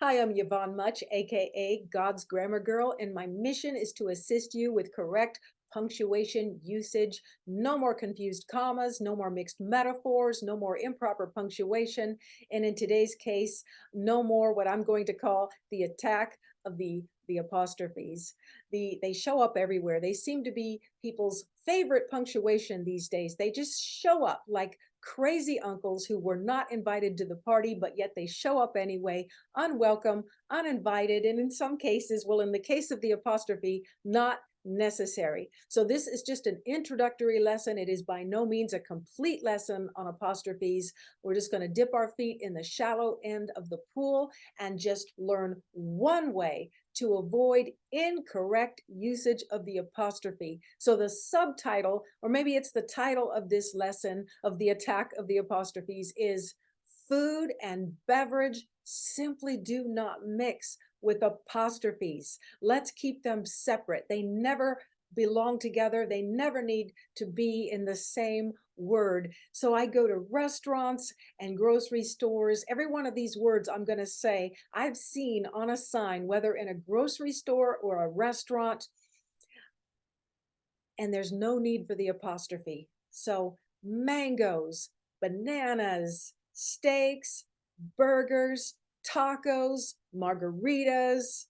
Hi, I'm Yvonne Much, aka God's Grammar Girl, and my mission is to assist you with correct punctuation usage. No more confused commas, no more mixed metaphors, no more improper punctuation, and in today's case, no more what I'm going to call the attack of the apostrophes. They show up everywhere. They seem to be people's favorite punctuation these days. They just show up like crazy uncles who were not invited to the party, but yet they show up anyway, unwelcome, uninvited, and in some cases, well, in the case of the apostrophe, not necessary. So this is just an introductory lesson. It is by no means a complete lesson on apostrophes. We're just going to dip our feet in the shallow end of the pool and just learn one way to avoid incorrect usage of the apostrophe. So the subtitle, or maybe it's the title of this lesson of the attack of the apostrophes, is Food and Beverage Simply Do Not Mix with Apostrophes. Let's keep them separate. They never belong together. They never need to be in the same word. So I go to restaurants and grocery stores. Every one of these words I'm going to say, I've seen on a sign, whether in a grocery store or a restaurant, and there's no need for the apostrophe. So mangoes, bananas, steaks, burgers, tacos, margaritas,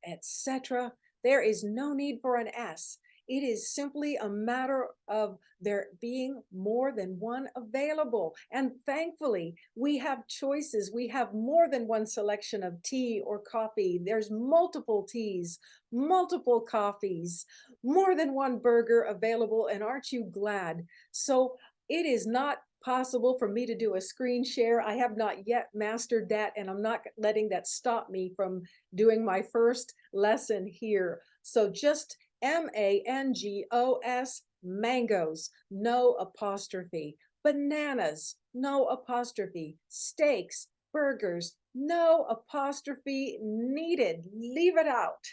etc. There is no need for an S. It is simply a matter of there being more than one available. And thankfully, we have choices. We have more than one selection of tea or coffee. There's multiple teas, multiple coffees, more than one burger available. And aren't you glad? So it is not possible for me to do a screen share. I have not yet mastered that, and I'm not letting that stop me from doing my first lesson here. So just MANGOS, mangoes, no apostrophe. Bananas, no apostrophe. Steaks, burgers, no apostrophe needed. Leave it out.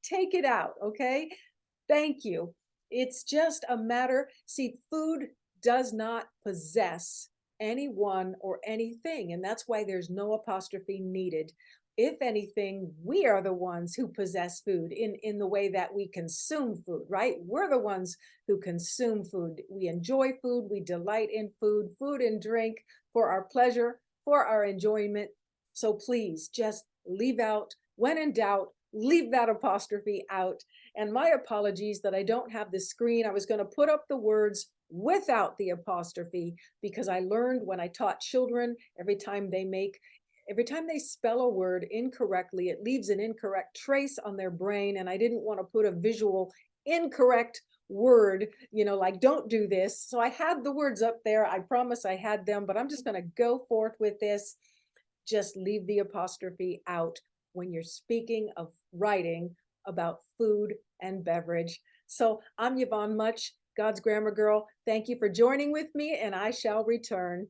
Take it out, okay? Thank you. It's just a matter, see, food does not possess anyone or anything, and that's why there's no apostrophe needed. If anything, we are the ones who possess food in the way that we consume food, right? We're the ones who consume food. We enjoy food, we delight in food, food and drink for our pleasure, for our enjoyment. So please just leave out, when in doubt, leave that apostrophe out. And my apologies that I don't have the screen. I was going to put up the words without the apostrophe because I learned when I taught children, every time they spell a word incorrectly, it leaves an incorrect trace on their brain. And I didn't want to put a visual incorrect word, like don't do this. So I had the words up there. I promise I had them, but I'm just going to go forth with this. Just leave the apostrophe out when you're speaking of writing about food and beverage. So I'm Yvonne Much, God's Grammar Girl. Thank you for joining with me, and I shall return.